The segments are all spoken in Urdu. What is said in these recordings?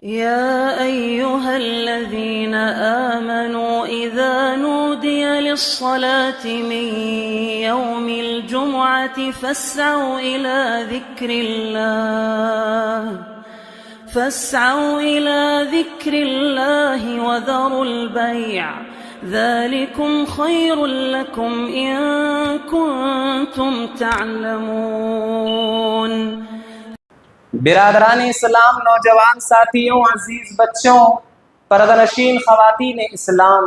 يا أيها الذين آمنوا إذا نودي للصلاة من يوم الجمعة فاسعوا إلى ذكر الله وذروا البيع ذلكم خير لكم إن كنتم تعلمون۔ برادران اسلام، نوجوان ساتھیوں، عزیز بچوں، پردہ نشین خواتین اسلام،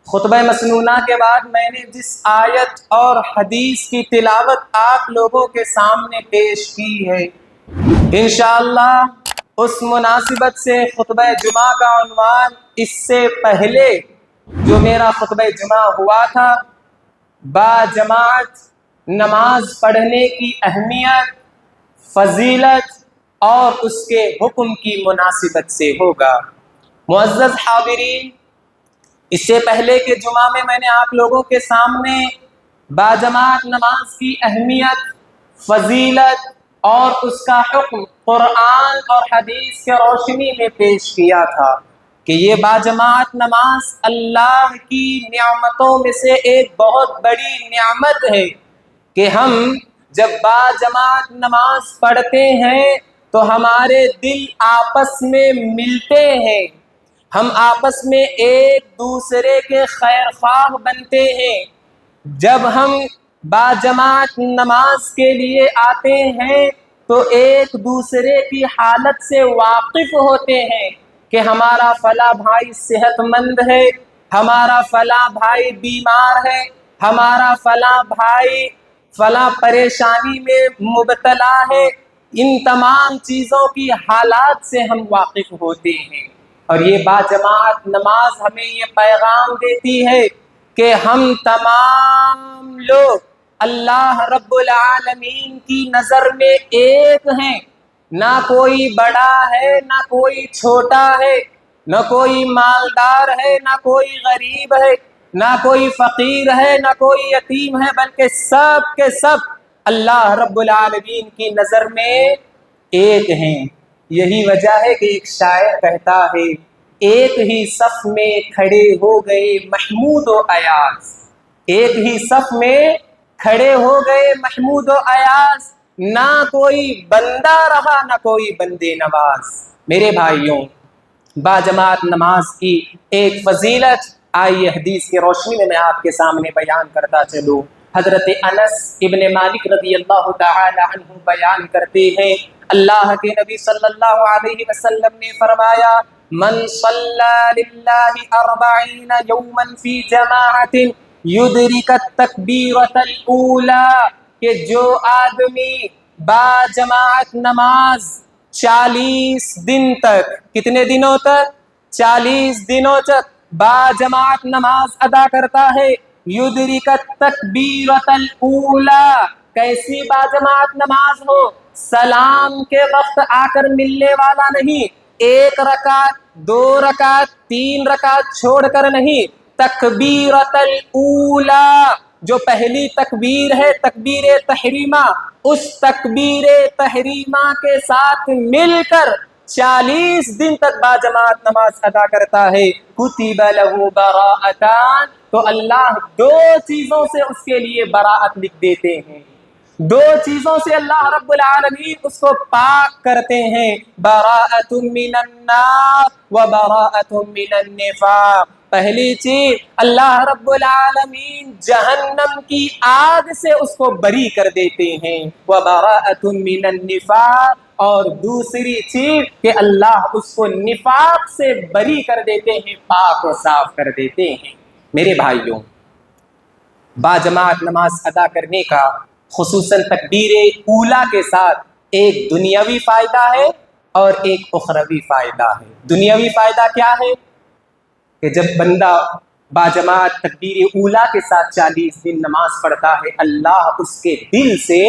خطبہ مسنونہ کے بعد میں نے جس آیت اور حدیث کی تلاوت آپ لوگوں کے سامنے پیش کی ہے، انشاءاللہ اس مناسبت سے خطبہ جمعہ کا عنوان اس سے پہلے جو میرا خطبہ جمعہ ہوا تھا، با جماعت نماز پڑھنے کی اہمیت، فضیلت اور اس کے حکم کی مناسبت سے ہوگا۔ معزز حاضرین، اس سے پہلے کہ جمعہ میں نے آپ لوگوں کے سامنے باجماعت نماز کی اہمیت، فضیلت اور اس کا حکم قرآن اور حدیث کے روشنی میں پیش کیا تھا کہ یہ باجماعت نماز اللہ کی نعمتوں میں سے ایک بہت بڑی نعمت ہے کہ ہم جب باجماعت نماز پڑھتے ہیں تو ہمارے دل آپس میں ملتے ہیں، ہم آپس میں ایک دوسرے کے خیر خواہ بنتے ہیں۔ جب ہم باجماعت نماز کے لیے آتے ہیں تو ایک دوسرے کی حالت سے واقف ہوتے ہیں کہ ہمارا فلاں بھائی صحت مند ہے، ہمارا فلاں بھائی بیمار ہے، ہمارا فلاں بھائی فلاں پریشانی میں مبتلا ہے۔ ان تمام چیزوں کی حالات سے ہم واقف ہوتے ہیں، اور یہ باجماعت نماز ہمیں یہ پیغام دیتی ہے کہ ہم تمام لوگ اللہ رب العالمین کی نظر میں ایک ہیں، نہ کوئی بڑا ہے نہ کوئی چھوٹا ہے، نہ کوئی مالدار ہے نہ کوئی غریب ہے، نہ کوئی فقیر ہے نہ کوئی یتیم ہے، بلکہ سب کے سب اللہ رب العالمین کی نظر میں ایک ہیں۔ یہی وجہ ہے کہ ایک شاعر کہتا ہے، ایک ہی صف میں کھڑے ہو گئے محمود و ایاز، ایک ہی صف میں کھڑے ہو گئے محمود و ایاز، نہ کوئی بندہ رہا نہ کوئی بندے نواز۔ میرے بھائیوں، باجماعت نماز کی ایک فضیلت آئیے حدیث کی روشنی میں آپ کے سامنے بیان کرتا چلوں۔ حضرت انس ابن مالک رضی اللہ تعالی عنہ بیان کرتے ہیں، اللہ کے نبی صلی اللہ علیہ وسلم نے فرمایا، من صلی للہ 40 یوما فی جماعت یدرک التکبیرۃ الاولی، کہ جو آدمی باجماعت نماز 40 دن تک، کتنے دنوں تک؟ 40 دنوں تک باجماعت نماز ادا کرتا ہے، یدرک التکبیرۃ الاولی، کیسی باجماعت نماز ہو؟ سلام کے وقت آ کر ملنے والا نہیں، 1 رکعت 2 رکعت 3 رکعت چھوڑ کر نہیں، تکبیرۃ الاولی، جو پہلی تکبیر ہے تکبیر تحریمہ، اس تکبیر تحریمہ کے ساتھ مل کر 40 دن تک باجماعت نماز ادا کرتا ہے، کتب لہ براءتان، تو اللہ 2 چیزوں سے اس کے لیے براءت لکھ دیتے ہیں، 2 چیزوں سے اللہ رب العالمین اس کو پاک کرتے ہیں، براءت من النار و براءت من النفاق۔ پہلی چیز، اللہ رب العالمین جہنم کی آگ سے اس کو بری کر دیتے ہیں، وبراءۃ من النفاق، اور دوسری چیز کہ اللہ اس کو نفاق سے بری کر دیتے ہیں، پاک و صاف کر دیتے ہیں۔ میرے بھائیوں، باجماعت نماز ادا کرنے کا خصوصاً تکبیر اولیٰ کے ساتھ ایک دنیاوی فائدہ ہے اور ایک اخروی فائدہ ہے۔ دنیاوی فائدہ کیا ہے؟ کہ جب بندہ باجماعت تکبیر اولیٰ کے ساتھ 40 دن نماز پڑھتا ہے، اللہ اس کے دل سے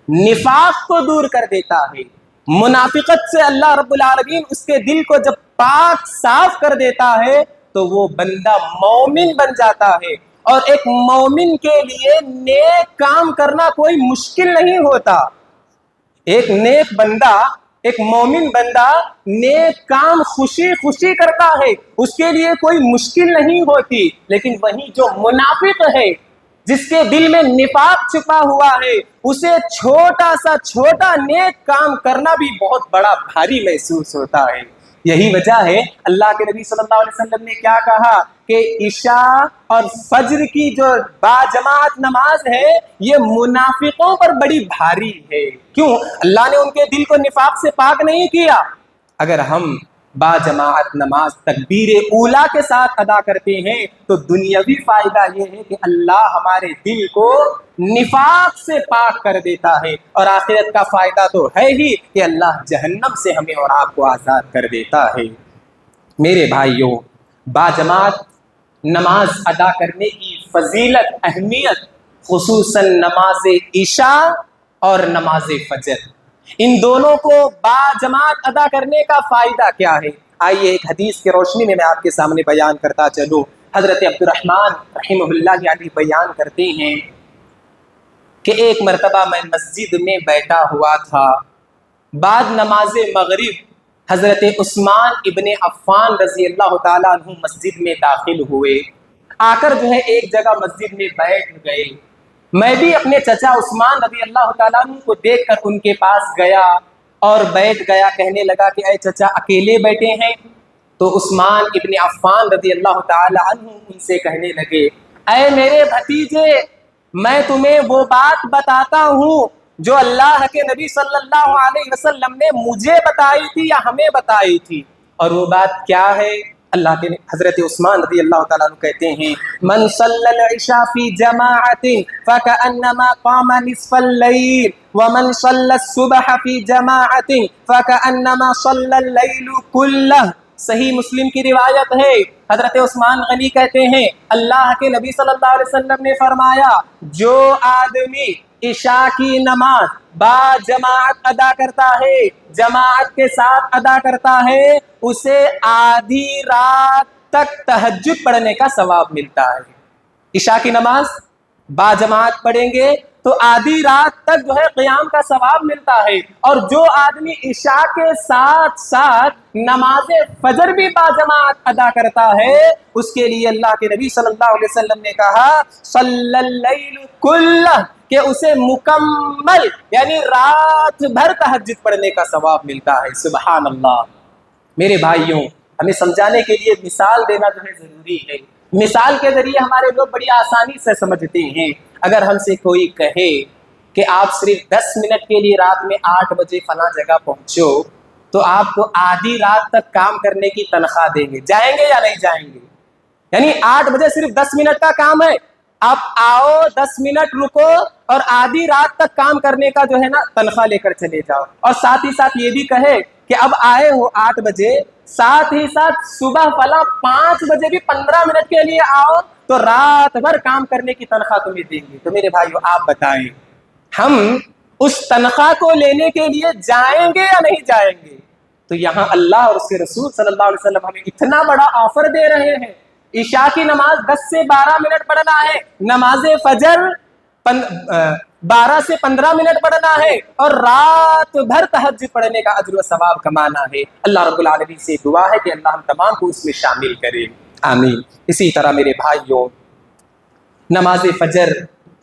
نفاق کو دور کر دیتا ہے، منافقت سے اللہ رب العالمین اس کے دل کو جب پاک صاف کر دیتا ہے تو وہ بندہ مومن بن جاتا ہے، اور ایک مومن کے لیے نیک کام کرنا کوئی مشکل نہیں ہوتا۔ ایک نیک بندہ ایک مومن بندہ نیک کام خوشی خوشی کرتا ہے، اس کے لیے کوئی مشکل نہیں ہوتی، لیکن وہی جو منافق ہے، جس کے دل میں نفاق چھپا ہوا ہے، اسے چھوٹا سا چھوٹا نیک کام کرنا بھی بہت بڑا بھاری محسوس ہوتا ہے۔ یہی وجہ ہے اللہ کے نبی صلی اللہ علیہ وسلم نے کیا کہا کہ عشاء اور فجر کی جو باجماعت نماز ہے یہ منافقوں پر بڑی بھاری ہے۔ کیوں؟ اللہ نے ان کے دل کو نفاق سے پاک نہیں کیا۔ اگر ہم باجماعت نماز تکبیر اولا کے ساتھ ادا کرتے ہیں تو دنیاوی فائدہ یہ ہے کہ اللہ ہمارے دل کو نفاق سے پاک کر دیتا ہے، اور آخرت کا فائدہ تو ہے ہی کہ اللہ جہنم سے ہمیں اور آپ کو آزاد کر دیتا ہے۔ میرے بھائیوں، باجماعت نماز ادا کرنے کی فضیلت، اہمیت، خصوصاً نماز عشاء اور نماز فجر، ان دونوں کو باجماعت ادا کرنے کا فائدہ کیا ہے؟ آئیے ایک حدیث کی روشنی میں آپ کے سامنے بیان کرتا چلوں۔ حضرت عبد الرحمن رحمہ اللہ علیہ بیان کرتے ہیں کہ ایک مرتبہ میں مسجد میں بیٹھا ہوا تھا، بعد نماز مغرب حضرت عثمان ابن عفان رضی اللہ تعالیٰ عنہ مسجد میں داخل ہوئے، آ کر جو ہے ایک جگہ مسجد میں بیٹھ گئے۔ میں بھی اپنے چچا عثمان رضی اللہ تعالیٰ عنہ کو دیکھ کر ان کے پاس گیا اور بیٹھ گیا، کہنے لگا کہ اے چچا اکیلے بیٹھے ہیں؟ تو عثمان ابن عفان رضی اللہ تعالیٰ عنہ ان سے کہنے لگے، اے میرے بھتیجے، میں تمہیں وہ بات بتاتا ہوں جو اللہ کے نبی صلی اللہ علیہ وسلم نے مجھے بتائی تھی یا ہمیں بتائی تھی۔ اور وہ بات کیا ہے؟ اللہ کے حضرت عثمان رضی اللہ تعالیٰ عنہ کہتے ہیں، من صلی العشاء فی جماعت فکأنما قام نصف اللیل ومن صلی الصبح فی جماعت فکأنما صلی اللیل کلہ۔ صحیح مسلم کی روایت ہے، حضرت عثمان غنی کہتے ہیں اللہ کے نبی صلی اللہ علیہ وسلم نے فرمایا، جو آدمی عشاء کی نماز با جماعت ادا کرتا ہے، جماعت کے ساتھ ادا کرتا ہے، اسے آدھی رات تک تہجد پڑھنے کا ثواب ملتا ہے۔ عشاء کی نماز با جماعت پڑھیں گے تو آدھی رات تک جو ہے قیام کا ثواب ملتا ہے، اور جو آدمی عشاء کے ساتھ ساتھ نماز فجر بھی با جماعت ادا کرتا ہے، اس کے لیے اللہ کے نبی صلی اللہ علیہ وسلم نے کہا صلی اللیل کلہ، کہ اسے مکمل یعنی رات بھر تہجد پڑھنے کا ثواب ملتا ہے۔ سبحان اللہ۔ میرے بھائیوں، ہمیں سمجھانے کے لیے مثال دینا جو ہے ضروری ہے۔ مثال کے ذریعے ہمارے لوگ بڑی آسانی سے سمجھتے ہیں۔ اگر ہم سے کوئی کہے کہ آپ صرف 10 منٹ کے لیے رات میں 8 بجے فلاں جگہ پہنچو تو آپ کو آدھی رات تک کام کرنے کی تنخواہ دیں گے، جائیں گے یا نہیں جائیں گے؟ یعنی 8 بجے صرف 10 منٹ کا کام ہے، آپ آؤ 10 منٹ رکو اور آدھی رات تک کام کرنے کا جو ہے نا تنخواہ لے کر چلے جاؤ، اور ساتھ ہی ساتھ یہ بھی کہے کہ اب آئے ہو 8 بجے، ساتھ ہی ساتھ صبح فلاں 5 بجے بھی 15 منٹ کے لیے آؤ تو رات بھر کام کرنے کی تنخواہ تمہیں دیں گے۔ تو میرے بھائیو آپ بتائیں، ہم اس تنخواہ کو لینے کے لیے جائیں گے یا نہیں جائیں گے؟ تو یہاں اللہ اور اس کے رسول صلی اللہ علیہ وسلم ہمیں اتنا بڑا آفر دے رہے ہیں۔ عشاء کی نماز 10 سے 12 منٹ پڑھنا ہے، نماز فجر 12 سے 15 منٹ پڑھنا ہے، اور رات بھر تہجد پڑھنے کا اجر و ثواب کمانا ہے۔ اللہ رب العالمین سے دعا ہے کہ اللہ ہم تمام کو اس میں شامل کرے، آمین۔ اسی طرح میرے بھائیوں، نماز فجر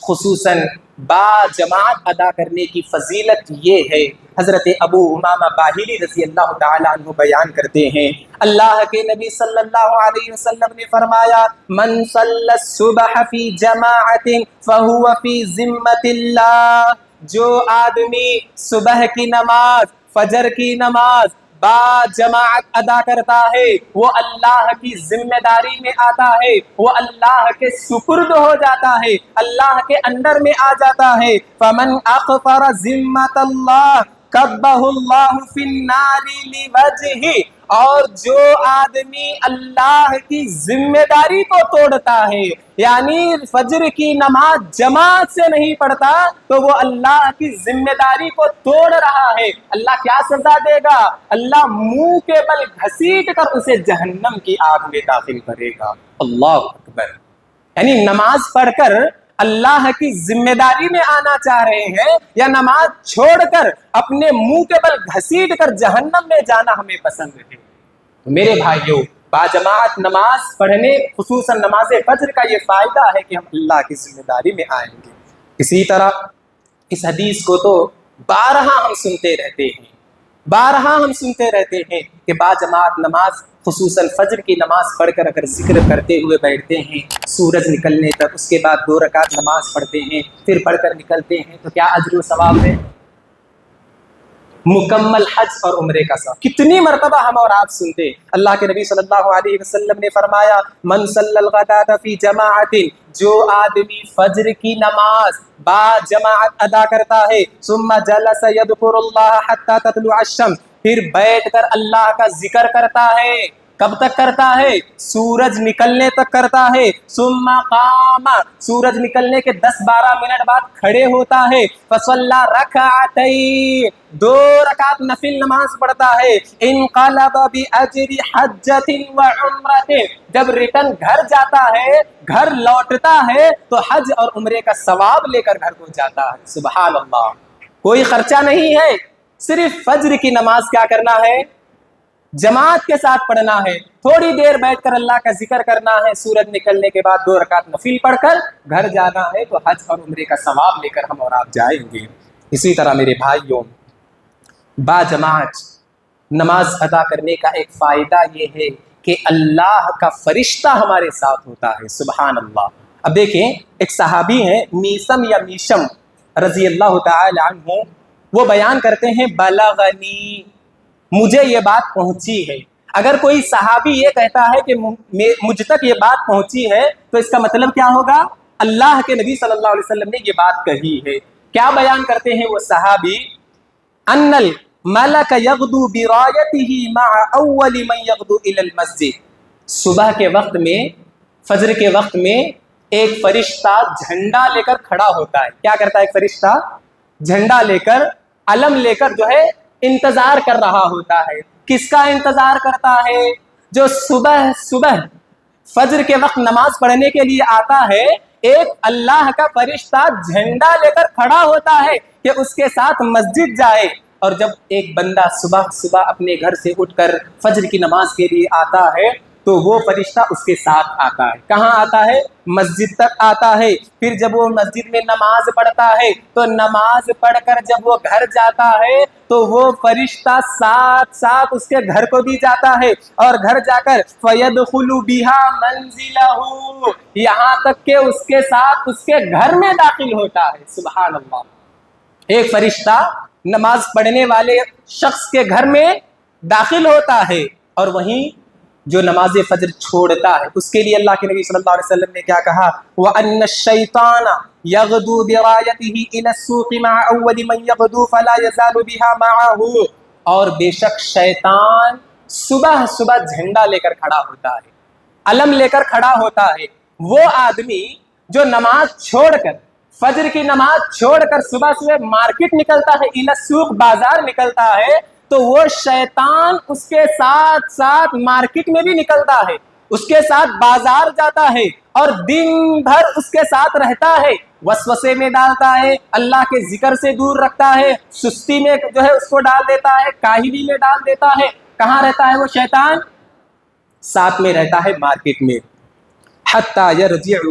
خصوصاً با جماعت ادا کرنے کی فضیلت یہ ہے، حضرت ابو امامہ باہلی رضی اللہ تعالیٰ عنہ بیان کرتے ہیں، اللہ کے نبی صلی اللہ علیہ وسلم نے فرمایا، من صلی الصبح فی جماعت فہو فی ذمۃ اللہ، جو آدمی صبح کی نماز، فجر کی نماز با جماعت ادا کرتا ہے وہ اللہ کی ذمہ داری میں آتا ہے، وہ اللہ کے سپرد ہو جاتا ہے، اللہ کے انڈر میں آ جاتا ہے۔ فمن اقفر ذمۃ اللہ کبہ اللہ فی النار لوجہہ، اور جو آدمی اللہ کی ذمہ داری کو توڑتا ہے، یعنی فجر کی نماز جماعت سے نہیں پڑھتا، تو وہ اللہ کی ذمہ داری کو توڑ رہا ہے۔ اللہ کیا سزا دے گا؟ اللہ منہ کے بل گھسیٹ کر اسے جہنم کی آگ میں داخل کرے گا۔ اللہ اکبر۔ یعنی نماز پڑھ کر اللہ کی ذمہ داری میں آنا چاہ رہے ہیں یا نماز چھوڑ کر اپنے منہ کے بل گھسیٹ کر جہنم میں جانا ہمیں پسند ہے؟ تو میرے بھائیوں، باجماعت نماز پڑھنے، خصوصاً نماز فجر کا یہ فائدہ ہے کہ ہم اللہ کی ذمہ داری میں آئیں گے۔ اسی طرح اس حدیث کو تو بارہا ہم سنتے رہتے ہیں کہ باجماعت نماز، خصوصاً فجر کی نماز پڑھ کر اگر ذکر کرتے ہوئے بیٹھتے ہیں سورج نکلنے تک، اس کے بعد 2 رکعت نماز پڑھتے ہیں، پھر پڑھ کر نکلتے ہیں، تو کیا اجر و ثواب ہے؟ مکمل حج اور عمرے کا ثواب۔ کتنی مرتبہ ہم اور آپ سنتے، اللہ کے نبی صلی اللہ علیہ وسلم نے فرمایا من صلی الغداۃ فی جماعت، جو آدمی فجر کی نماز با جماعت ادا کرتا ہے، ثم جلس یذکر اللہ حتی تطلع الشمس، پھر بیٹھ کر اللہ کا ذکر کرتا ہے، کب تک کرتا ہے؟ سورج نکلنے تک کرتا ہے، ثم قام، سورج نکلنے کے 10-12 منٹ بعد کھڑے ہوتا ہے، فصلی رکعتین، 2 رکعت نفل نماز پڑھتا ہے، انقلب باجر حجۃ وعمرۃ، جب ریٹرن گھر جاتا ہے، گھر لوٹتا ہے تو حج اور عمرے کا ثواب لے کر گھر کو جاتا ہے۔ سبحان اللہ، کوئی خرچہ نہیں ہے، صرف فجر کی نماز کیا کرنا ہے؟ جماعت کے ساتھ پڑھنا ہے، تھوڑی دیر بیٹھ کر اللہ کا ذکر کرنا ہے، سورج نکلنے کے بعد 2 رکعت نفل پڑھ کر گھر جانا ہے، تو حج اور عمرے کا ثواب لے کر ہم اور آپ جائیں گے۔ اسی طرح میرے بھائیوں، با جماعت نماز ادا کرنے کا ایک فائدہ یہ ہے کہ اللہ کا فرشتہ ہمارے ساتھ ہوتا ہے۔ سبحان اللہ۔ اب دیکھیں، ایک صحابی ہیں میثم یا میشم رضی اللہ تعالی عنہ، وہ بیان کرتے ہیں بلغنی، مجھے یہ بات پہنچی ہے۔ اگر کوئی صحابی یہ کہتا ہے کہ مجھ تک یہ بات پہنچی ہے، تو اس کا مطلب کیا ہوگا؟ اللہ کے نبی صلی اللہ علیہ وسلم نے یہ بات کہی ہے۔ کیا بیان کرتے ہیں وہ صحابی؟ ان الملک یغدو برایتہ مع اول من یغدو الی المسجد، صبح کے وقت میں، فجر کے وقت میں ایک فرشتہ جھنڈا لے کر کھڑا ہوتا ہے۔ کیا کرتا ہے ایک فرشتہ؟ جھنڈا لے کر، علم لے کر جو ہے انتظار کر رہا ہوتا ہے۔ کس کا انتظار کرتا ہے؟ جو صبح فجر کے وقت نماز پڑھنے کے لیے آتا ہے، ایک اللہ کا فرشتہ جھنڈا لے کر کھڑا ہوتا ہے کہ اس کے ساتھ مسجد جائے۔ اور جب ایک بندہ صبح اپنے گھر سے اٹھ کر فجر کی نماز کے لیے آتا ہے، تو وہ فرشتہ اس کے ساتھ آتا ہے۔ کہاں آتا ہے؟ مسجد تک آتا ہے۔ پھر جب وہ مسجد میں نماز پڑھتا ہے، تو نماز پڑھ کر جب وہ گھر جاتا ہے، تو وہ فرشتہ ساتھ اس کے گھر کو بھی جاتا ہے، اور گھر جا کر فَيَدْخُلُ بِهَا مَنزِلَهُ، یہاں تک کہ اس کے ساتھ اس کے گھر میں داخل ہوتا ہے۔ سبحان اللہ۔ ایک فرشتہ نماز پڑھنے والے شخص کے گھر میں داخل ہوتا ہے، اور وہیں جو نماز فجر چھوڑتا ہے اس کے لیے اللہ کے نبی صلی اللہ علیہ وسلم نے کیا کہا؟ وَأَنَّ الشَّيْطَانَ يَغْدُو بِرَایَتِهِ إِلَى السُّوقِ مَعَ أَوَّلِ مَنْ يَغْدُو فَلَا يَزَالُ بِهَا مَعَهُ، اور بے شک شیطان صبح جھنڈا لے کر کھڑا ہوتا ہے، علم لے کر کھڑا ہوتا ہے۔ وہ آدمی جو نماز چھوڑ کر، فجر کی نماز چھوڑ کر صبح مارکیٹ نکلتا ہے، إِلَى السُّوق، بازار نکلتا ہے، تو وہ شیطان اس کے ساتھ مارکیٹ میں بھی نکلتا ہے، اس کے ساتھ بازار جاتا ہے، اور دن بھر اس کے ساتھ رہتا ہے، وسوسے میں ڈالتا ہے، اللہ کے ذکر سے دور رکھتا ہے، سستی میں جو ہے اس کو ڈال دیتا ہے، کاہلی میں ڈال دیتا ہے۔ کہاں رہتا ہے وہ شیطان؟ ساتھ میں رہتا ہے مارکیٹ میں۔ حتی یرجع،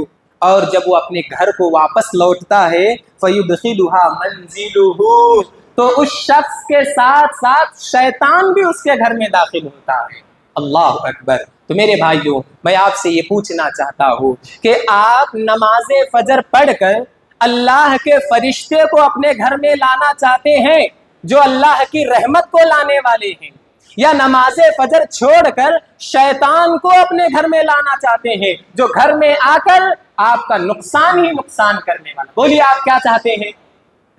اور جب وہ اپنے گھر کو واپس لوٹتا ہے، فیدخلها منزلہ، تو اس شخص کے ساتھ شیطان بھی اس کے گھر میں داخل ہوتا ہے۔ اللہ اکبر۔ تو میرے بھائیوں، میں آپ سے یہ پوچھنا چاہتا ہوں کہ آپ نماز فجر پڑھ کر اللہ کے فرشتے کو اپنے گھر میں لانا چاہتے ہیں جو اللہ کی رحمت کو لانے والے ہیں، یا نماز فجر چھوڑ کر شیطان کو اپنے گھر میں لانا چاہتے ہیں جو گھر میں آ کر آپ کا نقصان ہی نقصان کرنے والا؟ بولیے آپ کیا چاہتے ہیں؟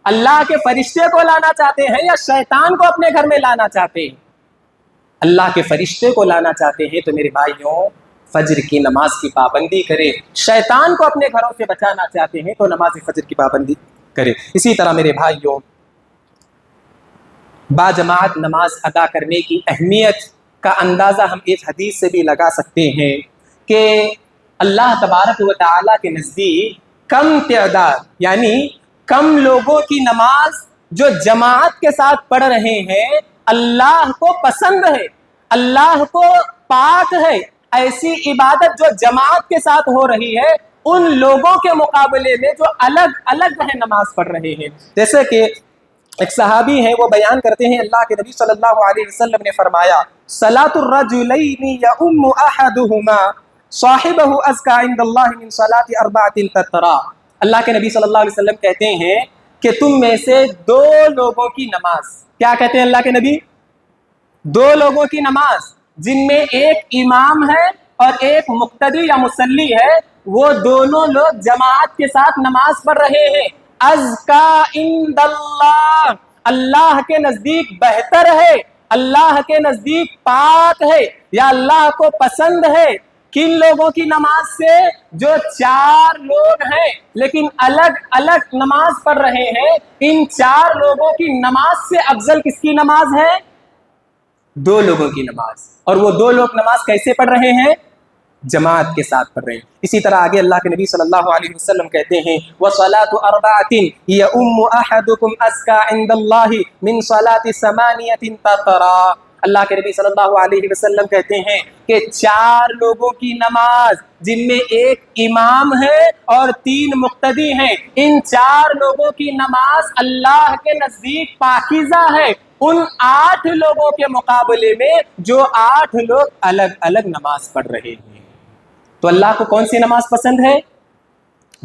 اللہ کے فرشتے کو لانا چاہتے ہیں یا شیطان کو اپنے گھر میں لانا چاہتے ہیں؟ اللہ کے فرشتے کو لانا چاہتے ہیں تو میرے بھائیوں فجر کی نماز کی پابندی کرے۔ شیطان کو اپنے گھروں سے بچانا چاہتے ہیں تو نماز فجر کی پابندی کرے۔ اسی طرح میرے بھائیوں، باجماعت نماز ادا کرنے کی اہمیت کا اندازہ ہم ایک حدیث سے بھی لگا سکتے ہیں کہ اللہ تبارک و تعالیٰ کے نزدیک کم تعداد یعنی کم لوگوں کی نماز جو جماعت کے ساتھ پڑھ رہے ہیں اللہ کو پسند ہے، اللہ کو پاک ہے۔ ایسی عبادت جو جماعت کے ساتھ ہو رہی ہے ان لوگوں کے مقابلے میں جو الگ الگ نماز پڑھ رہے ہیں۔ جیسے کہ ایک صحابی ہیں، وہ بیان کرتے ہیں اللہ کے نبی صلی اللہ علیہ وسلم نے فرمایا صلاۃ الرجلین یؤم احدہما صاحبہ ازکا عند اللہ من صلاۃ اربعۃ تترا۔ اللہ کے نبی صلی اللہ علیہ وسلم کہتے ہیں کہ تم میں سے دو لوگوں کی نماز، کیا کہتے ہیں اللہ کے نبی؟ دو لوگوں کی نماز جن میں ایک امام ہے اور ایک مقتدی یا مصلی ہے، وہ دونوں لوگ جماعت کے ساتھ نماز پڑھ رہے ہیں۔ ازکا عند اللہ، اللہ کے نزدیک بہتر ہے، اللہ کے نزدیک پاک ہے یا اللہ کو پسند ہے۔ کن لوگوں کی نماز سے؟ جو چار لوگ ہیں لیکن الگ الگ نماز پڑھ رہے ہیں، ان چار لوگوں کی نماز سے افضل کس کی نماز ہے؟ دو لوگوں کی نماز۔ اور وہ دو لوگ نماز کیسے پڑھ رہے ہیں؟ جماعت کے ساتھ پڑھ رہے ہیں۔ اسی طرح آگے اللہ کے نبی صلی اللہ علیہ وسلم کہتے ہیں وَصَلَاةُ أَرْبَعَةٍ يَؤُمُّ أَحَدُكُمْ أَزْكَىٰ عِندَ اللَّهِ مِنْ صَلَاةِ ثَمَانِيَةٍ تَتْرَا۔ اللہ کے نبی صلی اللہ علیہ وسلم کہتے ہیں کہ چار لوگوں کی نماز جن میں ایک امام ہے اور تین مقتدی ہیں، ان چار لوگوں کی نماز اللہ کے نزدیک پاکیزہ ہے ان 8 لوگوں کے مقابلے میں جو 8 لوگ الگ الگ نماز پڑھ رہے ہیں۔ تو اللہ کو کون سی نماز پسند ہے؟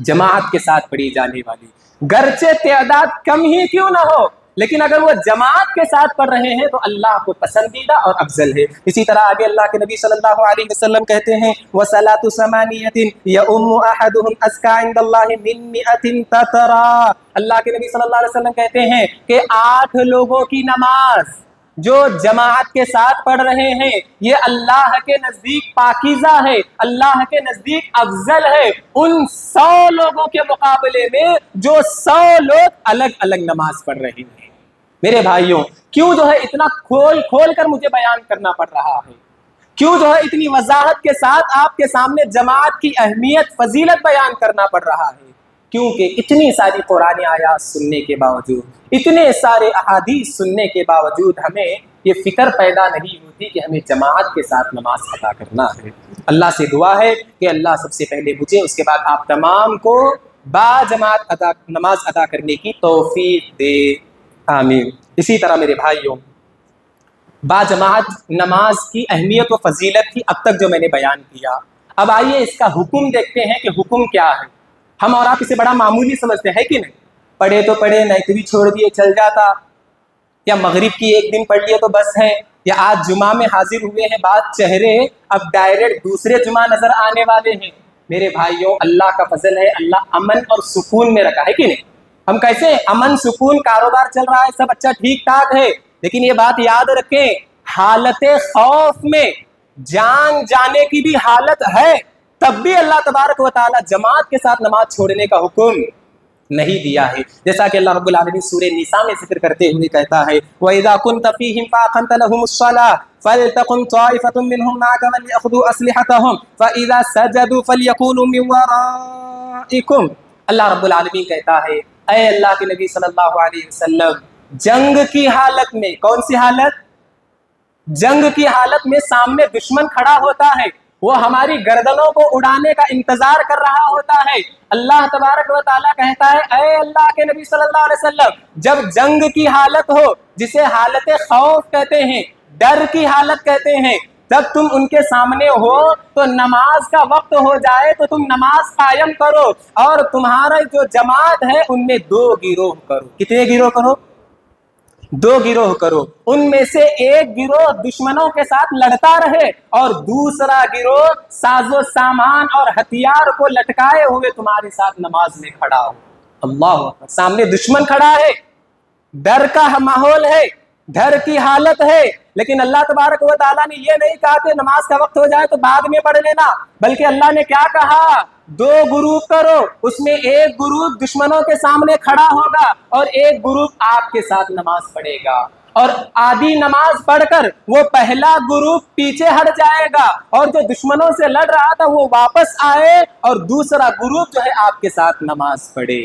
جماعت کے ساتھ پڑھی جانے والی، گرچہ تعداد کم ہی کیوں نہ ہو، لیکن اگر وہ جماعت کے ساتھ پڑھ رہے ہیں تو اللہ کو پسندیدہ اور افضل ہے۔ اسی طرح آگے اللہ کے نبی صلی اللہ علیہ وسلم کہتے ہیں وَصَلَاةُ ثَمَانِيَةٍ يَؤُمُّ أَحَدُهُمْ أَزْكَىٰ عِندَ اللَّهِ مِن 100 تَتْرَا۔ اللہ کے نبی صلی اللہ علیہ وسلم کہتے ہیں کہ 8 لوگوں کی نماز جو جماعت کے ساتھ پڑھ رہے ہیں یہ اللہ کے نزدیک پاکیزہ ہے، اللہ کے نزدیک افضل ہے ان 100 لوگوں کے مقابلے میں جو 100 لوگ الگ الگ نماز پڑھ رہے ہیں۔ میرے بھائیوں، کیوں جو ہے اتنا کھول کھول کر مجھے بیان کرنا پڑ رہا ہے؟ کیوں جو ہے اتنی وضاحت کے ساتھ آپ کے سامنے جماعت کی اہمیت، فضیلت بیان کرنا پڑ رہا ہے؟ کیونکہ اتنی ساری قرآن آیات سننے کے باوجود، اتنے سارے احادیث سننے کے باوجود ہمیں یہ فکر پیدا نہیں ہوتی کہ ہمیں جماعت کے ساتھ نماز ادا کرنا ہے۔ اللہ سے دعا ہے کہ اللہ سب سے پہلے مجھے، اس کے بعد آپ تمام کو با جماعت نماز ادا کرنے کی توفیق دے، آمین۔ اسی طرح میرے بھائیوں، با جماعت نماز کی اہمیت و فضیلت کی اب تک جو میں نے بیان کیا، اب آئیے اس کا حکم دیکھتے ہیں کہ حکم کیا ہے۔ ہم اور آپ اسے بڑا معمولی سمجھتے ہیں کہ نہیں، پڑھے تو پڑھے، نہیں تو بھی چھوڑ دیے چل جاتا، یا مغرب کی ایک دن پڑھ لیے تو بس ہے، یا آج جمعہ میں حاضر ہوئے ہیں، بعض چہرے اب ڈائریکٹ دوسرے جمعہ نظر آنے والے ہیں۔ میرے بھائیوں، اللہ کا فضل ہے، اللہ امن اور سکون میں رکھا ہے کہ نہیں؟ ہم کیسے امن سکون، کاروبار چل رہا ہے، سب اچھا ٹھیک ٹھاک ہے، لیکن یہ بات یاد رکھیں حالت خوف میں جان جانے کی بھی حالت ہے، تب بھی اللہ تبارک و تعالی جماعت کے ساتھ نماز چھوڑنے کا حکم نہیں دیا ہے۔ جیسا کہ اللہ رب العالمین سورہ نساء میں ذکر کرتے ہوئے کہتا ہے وَإِذَا كُنْتَ فِيهِمْ فَأَقَمْتَ لَهُمُ الصَّلَاةَ فَلْتَقُمْ طَائِفَةٌ مِّنْهُمْ مَعَكَ وَلْيَأْخُذُوا أَسْلِحَتَهُمْ فَإِذَا سَجَدُوا فَلْيَكُونُوا مِنْ وَرَائِكُمْ۔ اللہ رب العالمین کہتا ہے اے اللہ کے نبی صلی اللہ علیہ وسلم، جنگ کی حالت میں، کون سی حالت؟ جنگ کی حالت میں سامنے دشمن کھڑا ہوتا ہے، وہ ہماری گردنوں کو اڑانے کا انتظار کر رہا ہوتا ہے۔ اللہ تبارک و تعالیٰ کہتا ہے اے اللہ کے نبی صلی اللہ علیہ وسلم، جب جنگ کی حالت ہو، جسے حالت خوف کہتے ہیں، ڈر کی حالت کہتے ہیں، جب تم ان کے سامنے ہو تو نماز کا وقت ہو جائے تو تم نماز قائم کرو، اور تمہارا جو جماعت ہے ان میں 2 گروہ کرو۔ کتنے گروہ کرو؟ 2 گروہ کرو۔ ان میں سے ایک گروہ دشمنوں کے ساتھ لڑتا رہے اور دوسرا گروہ ساز و سامان اور ہتھیار کو لٹکائے ہوئے تمہارے ساتھ نماز میں کھڑا ہو۔ اللہ اکبر، سامنے دشمن کھڑا ہے، ڈر کا ماحول ہے، ڈر کی حالت ہے، لیکن اللہ تبارک و تعالیٰ نے یہ نہیں کہا کہ نماز کا وقت ہو جائے تو بعد میں پڑھ لینا، بلکہ اللہ نے کیا کہا؟ 2 گروپ کرو، اس میں ایک گروپ دشمنوں کے سامنے کھڑا ہوگا اور ایک گروپ آپ کے ساتھ نماز پڑھے گا، اور آدھی نماز پڑھ کر وہ پہلا گروپ پیچھے ہٹ جائے گا اور جو دشمنوں سے لڑ رہا تھا وہ واپس آئے اور دوسرا گروپ جو ہے آپ کے ساتھ نماز پڑھے۔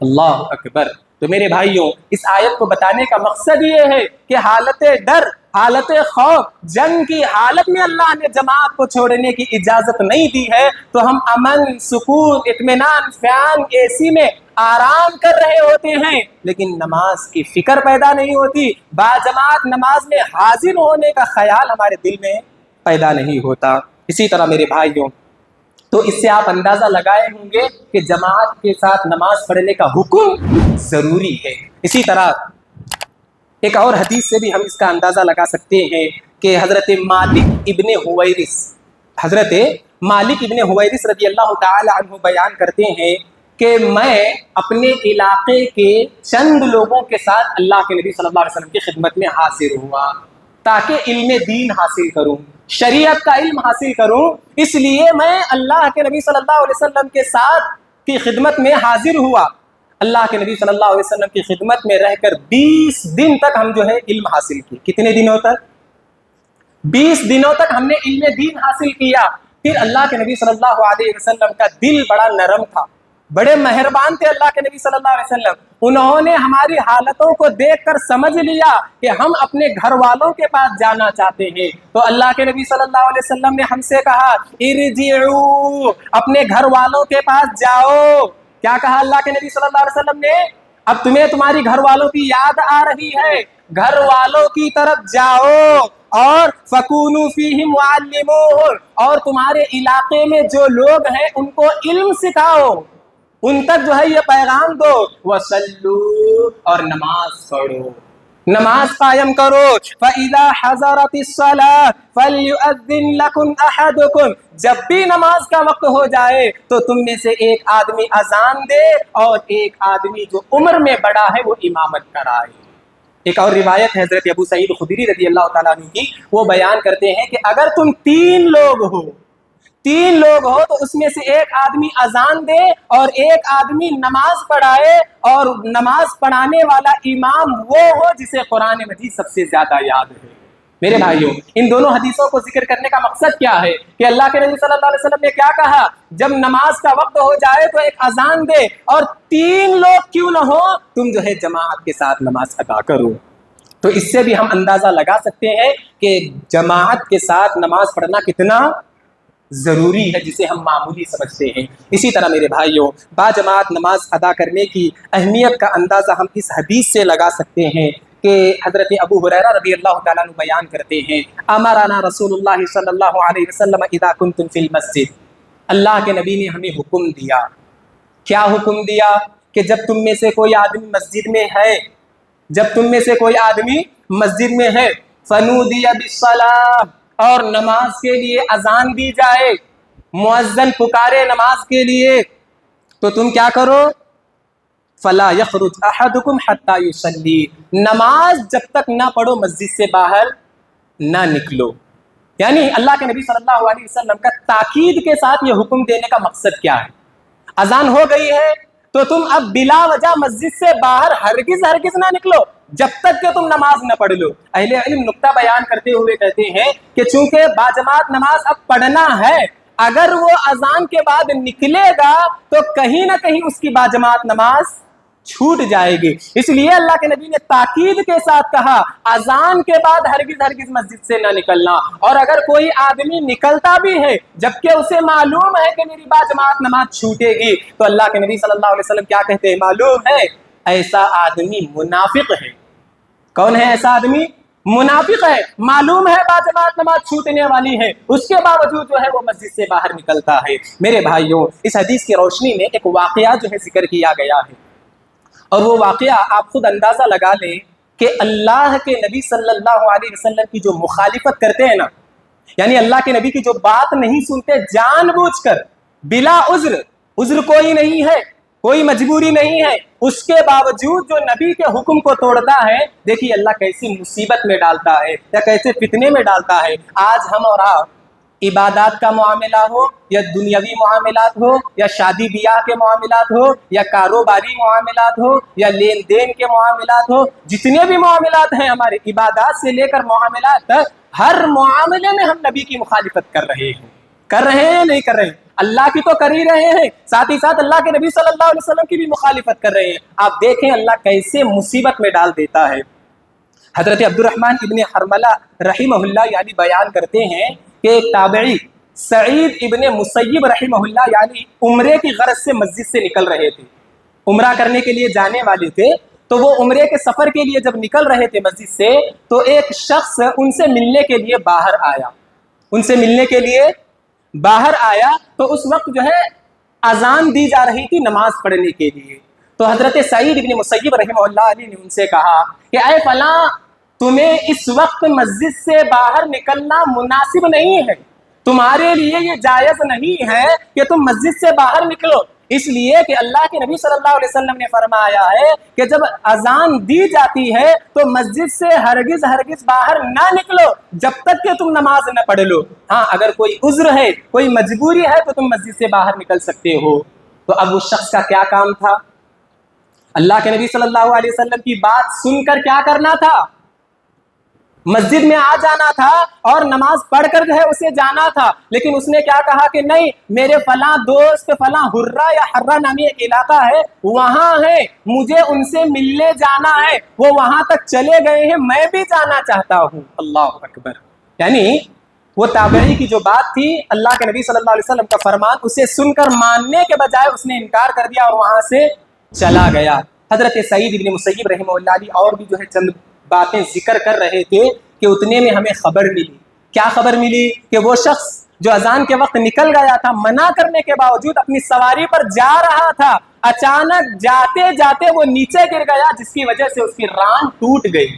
اللہ اکبر۔ تو میرے بھائیوں، اس آیت کو بتانے کا مقصد یہ ہے کہ حالت ڈر، حالت خوف، جنگ کی حالت میں اللہ نے جماعت کو چھوڑنے کی اجازت نہیں دی ہے، تو ہم امن، سکون، اطمینان، فین، اے سی میں آرام کر رہے ہوتے ہیں لیکن نماز کی فکر پیدا نہیں ہوتی، باجماعت نماز میں حاضر ہونے کا خیال ہمارے دل میں پیدا نہیں ہوتا۔ اسی طرح میرے بھائیوں، تو اس سے آپ اندازہ لگائے ہوں گے کہ جماعت کے ساتھ نماز پڑھنے کا حکم ضروری ہے۔ اسی طرح ایک اور حدیث سے بھی ہم اس کا اندازہ لگا سکتے ہیں کہ حضرت مالک ابن حویرث رضی اللہ تعالی عنہ بیان کرتے ہیں کہ میں اپنے علاقے کے چند لوگوں کے ساتھ اللہ کے نبی صلی اللہ علیہ وسلم کی خدمت میں حاضر ہوا تاکہ علم دین حاصل کروں، شریعت کا علم حاصل کروں، اس لیے میں اللہ کے نبی صلی اللہ علیہ وسلم کے ساتھ کی خدمت میں حاضر ہوا۔ اللہ کے نبی صلی اللہ علیہ وسلم کی خدمت میں رہ کر 20 دن تک ہم جو ہے علم حاصل کی۔ کتنے دنوں تک؟ 20 دنوں تک ہم نے علم دین حاصل کیا۔ پھر اللہ کے نبی صلی اللہ علیہ وسلم کا دل بڑا نرم تھا، بڑے مہربان تھے اللہ کے نبی صلی اللہ علیہ وسلم۔ انہوں نے ہماری حالتوں کو دیکھ کر سمجھ لیا کہ ہم اپنے گھر والوں کے پاس جانا چاہتے ہیں، تو اللہ کے نبی صلی اللہ علیہ وسلم نے ہم سے کہا ارجعوا، اپنے گھر والوں کے پاس جاؤ۔ کیا کہا اللہ کے نبی صلی اللہ علیہ وسلم نے؟ اب تمہیں تمہاری گھر والوں کی یاد آ رہی ہے، گھر والوں کی طرف جاؤ اور فَكُونُوا فِيهِمْ وَعَلِّمُوهُمْ، اور تمہارے علاقے میں جو لوگ ہیں ان کو علم سکھاؤ، ان تک جو ہے یہ پیغام دو، وَصَلُّوا، اور نماز پڑھو، نماز قائم کرو، فَإِذَا حَضَرَتِ الصَّلَاةُ فَلْيُؤَذِّن لَكُمْ أَحَدُكُمْ، جب بھی نماز کا وقت ہو جائے تو تم میں سے ایک آدمی اذان دے اور ایک آدمی جو عمر میں بڑا ہے وہ امامت کرائے۔ ایک اور روایت ہے حضرت ابو سعید خدری رضی اللہ تعالیٰ عنہ کی، وہ بیان کرتے ہیں کہ اگر تم تین لوگ ہو تو اس میں سے ایک آدمی اذان دے اور ایک آدمی نماز پڑھائے، اور نماز پڑھانے والا امام وہ ہو جسے قرآن مجید سب سے زیادہ یاد ہے۔ میرے بھائیوں، ان دونوں حدیثوں کو ذکر کرنے کا مقصد کیا ہے کہ اللہ کے نبی صلی اللہ علیہ وسلم نے کیا کہا؟ جب نماز کا وقت ہو جائے تو ایک اذان دے، اور تین لوگ کیوں نہ ہو تم جو ہے جماعت کے ساتھ نماز ادا کرو۔ تو اس سے بھی ہم اندازہ لگا سکتے ہیں کہ جماعت کے ساتھ نماز پڑھنا کتنا ضروری ہے، جسے ہم معمولی سمجھتے ہیں۔ اسی طرح میرے بھائیوں، باجماعت نماز ادا کرنے کی اہمیت کا اندازہ ہم اس حدیث سے لگا سکتے ہیں کہ حضرت ابو ہریرہ رضی اللہ تعالیٰ عنہ بیان کرتے ہیں، امرنا رسول اللہ صلی اللہ علیہ وسلم اذا کنتم فی المسجد، اللہ کے نبی نے ہمیں حکم دیا۔ کیا حکم دیا؟ کہ جب تم میں سے کوئی آدمی مسجد میں ہے، فنودی بالصلاۃ، اور نماز کے لیے اذان دی جائے، مؤذن پکارے نماز کے لیے، تو تم کیا کرو؟ فلا یخرج احدکم حتی یصلی، نماز جب تک نہ پڑھو مسجد سے باہر نہ نکلو۔ یعنی اللہ کے نبی صلی اللہ علیہ وسلم کا تاکید کے ساتھ یہ حکم دینے کا مقصد کیا ہے؟ اذان ہو گئی ہے تو تم اب بلا وجہ مسجد سے باہر ہرگز نہ نکلو جب تک کہ تم نماز نہ پڑھ لو۔ اہل علم نقطہ بیان کرتے ہوئے کہتے ہیں کہ چونکہ باجماعت نماز اب پڑھنا ہے، اگر وہ اذان کے بعد نکلے گا تو کہیں نہ کہیں اس کی باجماعت نماز چھوٹ جائے گی، اس لیے اللہ کے نبی نے تاکید کے ساتھ کہا اذان کے بعد ہرگز مسجد سے نہ نکلنا۔ اور اگر کوئی آدمی نکلتا بھی ہے جبکہ اسے معلوم ہے کہ میری باجماعت نماز چھوٹے گی، تو اللہ کے نبی صلی اللہ علیہ وسلم کیا کہتے ہیں معلوم ہے؟ ایسا آدمی منافق ہے۔ کون ہے ایسا آدمی؟ منافق ہے، معلوم ہے باجماعت نماز چھوٹنے والی ہے، اس کے باوجود جو ہے وہ مسجد سے باہر نکلتا ہے۔ میرے بھائیوں، اس حدیث کی روشنی میں ایک واقعہ جو ہے ذکر کیا گیا ہے، اور وہ واقعہ آپ خود اندازہ لگا لیں کہ اللہ کے نبی صلی اللہ علیہ وسلم کی جو مخالفت کرتے ہیں نا، یعنی اللہ کے نبی کی جو بات نہیں سنتے جان بوجھ کر بلا عذر کوئی نہیں ہے، کوئی مجبوری نہیں ہے، اس کے باوجود جو نبی کے حکم کو توڑتا ہے، دیکھیے اللہ کیسی مصیبت میں ڈالتا ہے یا کیسے فتنے میں ڈالتا ہے۔ آج ہم اور آپ عبادات کا معاملہ ہو یا دنیاوی معاملات ہو یا شادی بیاہ کے معاملات ہو یا کاروباری معاملات ہو یا لین دین کے معاملات ہو، جتنے بھی معاملات ہیں ہمارے، عبادات سے لے کر معاملات تک، ہر معاملے میں ہم نبی کی مخالفت کر رہے ہیں یا نہیں کر رہے ہیں؟ اللہ کی تو کر ہی رہے ہیں، ساتھ ہی ساتھ اللہ کے نبی صلی اللہ علیہ وسلم کی بھی مخالفت کر رہے ہیں۔ آپ دیکھیں اللہ کیسے مصیبت میں ڈال دیتا ہے۔ حضرت عبد الرحمن ابن حرملہ رحمہ اللہ یعنی بیان کرتے ہیں کہ ایک تابعی سعید ابن مسیب رحمہ اللہ یعنی عمرے کی غرض سے مسجد سے نکل رہے تھے، عمرہ کرنے کے لیے جانے والے تھے، تو وہ عمرے کے سفر کے لیے جب نکل رہے تھے مسجد سے، تو ایک شخص ان سے ملنے کے لیے باہر آیا، تو اس وقت جو ہے اذان دی جا رہی تھی نماز پڑھنے کے لیے۔ تو حضرت سعید ابن مسیب رحمہ اللہ علیہ نے ان سے کہا کہ اے فلاں، تمہیں اس وقت مسجد سے باہر نکلنا مناسب نہیں ہے، تمہارے لیے یہ جائز نہیں ہے کہ تم مسجد سے باہر نکلو، اس لیے کہ اللہ کے نبی صلی اللہ علیہ وسلم نے فرمایا ہے کہ جب اذان دی جاتی ہے تو مسجد سے ہرگز باہر نہ نکلو جب تک کہ تم نماز نہ پڑھ لو۔ ہاں، اگر کوئی عذر ہے، کوئی مجبوری ہے تو تم مسجد سے باہر نکل سکتے ہو۔ تو اب اس شخص کا کیا کام تھا؟ اللہ کے نبی صلی اللہ علیہ وسلم کی بات سن کر کیا کرنا تھا؟ مسجد میں آ جانا تھا اور نماز پڑھ کر جو ہے اسے جانا تھا، لیکن اس نے کیا کہا کہ نہیں، میرے فلاں دوست فلاں حرہ یا حرہ نامی ایک علاقہ ہے، وہاں ہے، مجھے ان سے ملنے جانا ہے، وہ وہاں تک چلے گئے ہیں، میں بھی جانا چاہتا ہوں۔ اللہ اکبر! یعنی وہ تابعی کی جو بات تھی، اللہ کے نبی صلی اللہ علیہ وسلم کا فرمان، اسے سن کر ماننے کے بجائے اس نے انکار کر دیا اور وہاں سے چلا گیا۔ حضرت سعید ابن مسیب رحمہ اللہ علیہ اور بھی جو ہے چند باتیں ذکر کر رہے تھے کہ اتنے میں ہمیں خبر ملی۔ کیا خبر ملی؟ کہ وہ شخص جو اذان کے وقت نکل گیا تھا، منع کرنے کے باوجود اپنی سواری پر جا رہا تھا، اچانک جاتے جاتے وہ نیچے گر گیا، جس کی وجہ سے اس کی ران ٹوٹ گئی۔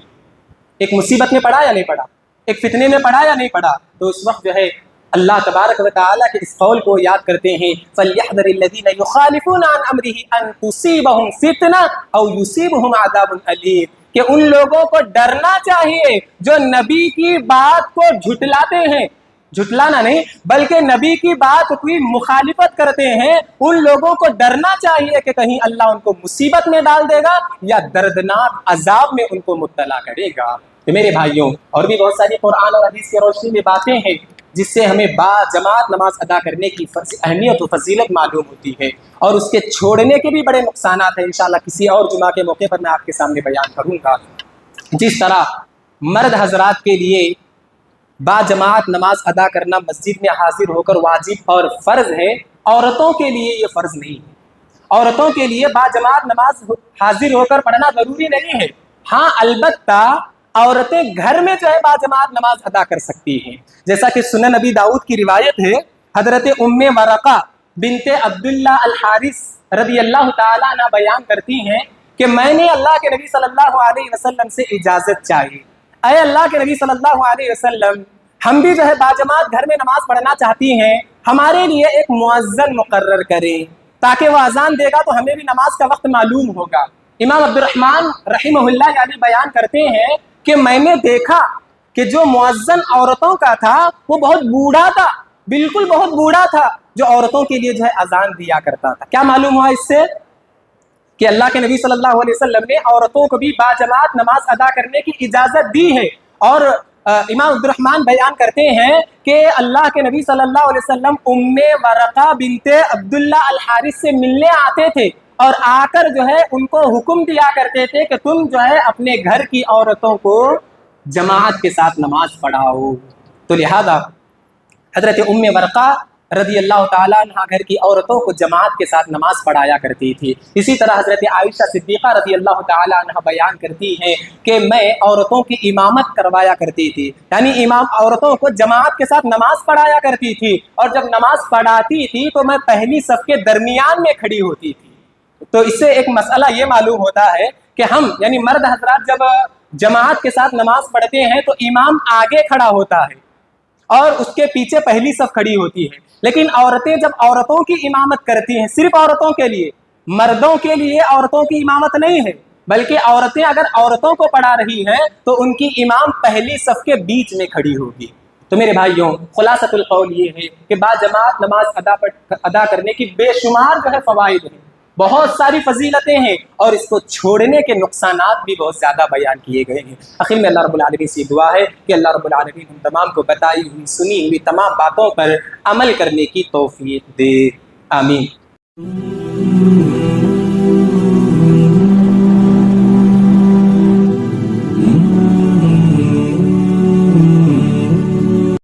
ایک مصیبت میں پڑا یا نہیں پڑا؟ ایک فتنے میں پڑا یا نہیں پڑا؟ تو اس وقت جو ہے اللہ تبارک و تعالیٰ کے اس قول کو یاد کرتے ہیں، فَلْيَحْذَرِ الَّذِينَ يُخَالِفُونَ عَنْ أَمْرِهِ أَن تُصِيبَهُمْ فِتْنَةٌ أَوْ يُصِيبَهُمْ عَذَابٌ أَلِيمٌ، کہ ان لوگوں کو ڈرنا چاہیے جو نبی کی بات کو جھٹلاتے ہیں، جھٹلانا نہیں بلکہ نبی کی بات کی مخالفت کرتے ہیں، ان لوگوں کو ڈرنا چاہیے کہ کہیں اللہ ان کو مصیبت میں ڈال دے گا یا دردناک عذاب میں ان کو مبتلا کرے گا۔ تو میرے بھائیوں، اور بھی بہت ساری قرآن اور حدیث کی روشنی میں باتیں ہیں جس سے ہمیں با جماعت نماز ادا کرنے کی اہمیت و فضیلت معلوم ہوتی ہے، اور اس کے چھوڑنے کے بھی بڑے نقصانات ہیں۔ انشاءاللہ کسی اور جمعہ کے موقع پر میں آپ کے سامنے بیان کروں گا۔ جس طرح مرد حضرات کے لیے با جماعت نماز ادا کرنا مسجد میں حاضر ہو کر واجب اور فرض ہے، عورتوں کے لیے یہ فرض نہیں ہے۔ عورتوں کے لیے با جماعت نماز حاضر ہو کر پڑھنا ضروری نہیں ہے۔ ہاں، البتہ عورتیں گھر میں جو ہے با جماعت نماز ادا کر سکتی ہیں، جیسا کہ سنن نبی داؤد کی روایت ہے، حضرت ام ورقہ بنت عبداللہ الحارث رضی اللہ تعالیٰ عنہ بیان کرتی ہیں کہ میں نے اللہ کے نبی صلی اللہ علیہ وسلم سے اجازت چاہی، اے اللہ کے نبی صلی اللہ علیہ وسلم، ہم بھی جو ہے با جماعت گھر میں نماز پڑھنا چاہتی ہیں، ہمارے لیے ایک مؤذن مقرر کریں تاکہ وہ اذان دے گا تو ہمیں بھی نماز کا وقت معلوم ہوگا۔ امام عبد الرحمن رحمہ اللہ یعنی بیان کرتے ہیں کہ میں نے دیکھا کہ جو مؤذن عورتوں کا تھا وہ بہت بوڑھا تھا، بالکل بہت بوڑھا تھا، جو عورتوں کے لیے جو ہے اذان دیا کرتا تھا۔ کیا معلوم ہوا اس سے؟ کہ اللہ کے نبی صلی اللہ علیہ وسلم نے عورتوں کو بھی با جماعت نماز ادا کرنے کی اجازت دی ہے۔ اور امام عبد الرحمن بیان کرتے ہیں کہ اللہ کے نبی صلی اللہ علیہ وسلم ام ورقہ بنت عبداللہ الحارث سے ملنے آتے تھے اور آ کر جو ہے ان کو حکم دیا کرتے تھے کہ تم جو ہے اپنے گھر کی عورتوں کو جماعت کے ساتھ نماز پڑھاؤ۔ تو لہذا حضرت ام ورقہ رضی اللہ تعالیٰ عنہ گھر کی عورتوں کو جماعت کے ساتھ نماز پڑھایا کرتی تھی۔ اسی طرح حضرت عائشہ صدیقہ رضی اللہ تعالیٰ عنہ بیان کرتی ہیں کہ میں عورتوں کی امامت کروایا کرتی تھی، یعنی عورتوں کو جماعت کے ساتھ نماز پڑھایا کرتی تھی، اور جب نماز پڑھاتی تھی تو میں پہلی صف کے درمیان میں کھڑی ہوتی تھی۔ تو اس سے ایک مسئلہ یہ معلوم ہوتا ہے کہ ہم یعنی مرد حضرات جب جماعت کے ساتھ نماز پڑھتے ہیں تو امام آگے کھڑا ہوتا ہے اور اس کے پیچھے پہلی صف کھڑی ہوتی ہے، لیکن عورتیں جب عورتوں کی امامت کرتی ہیں، صرف عورتوں کے لیے، مردوں کے لیے عورتوں کی امامت نہیں ہے، بلکہ عورتیں اگر عورتوں کو پڑھا رہی ہیں تو ان کی امام پہلی صف کے بیچ میں کھڑی ہوگی۔ تو میرے بھائیوں خلاصۃ القول یہ ہے کہ باجماعت نماز ادا کرنے کی بے شمار جو ہے فوائد ہیں، بہت ساری فضیلتیں ہیں، اور اس کو چھوڑنے کے نقصانات بھی بہت زیادہ بیان کیے گئے ہیں۔ آخر میں اللہ رب العالمین سے دعا ہے کہ اللہ رب العالمین ہم تمام کو بتائی ہوئی سنی ہوئی تمام باتوں پر عمل کرنے کی توفیق دے، آمین۔